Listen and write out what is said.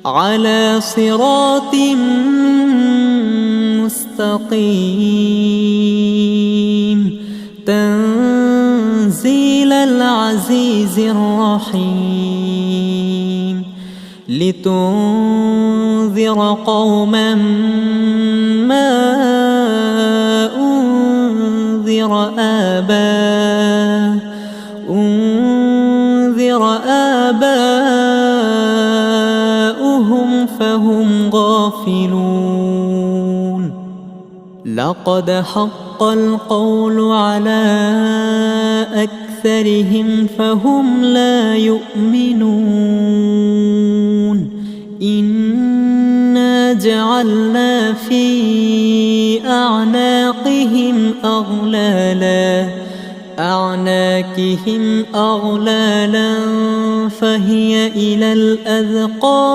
على صراط مستقيم تنزيل العزيز الرحيم لتنذر قوما ما أنذر آباؤهم فهم غافلون لقد حق القول على أكثرهم فهم لا يؤمنون إنا جعلنا في أعناقهم أغلالا فهي إلى الأذقان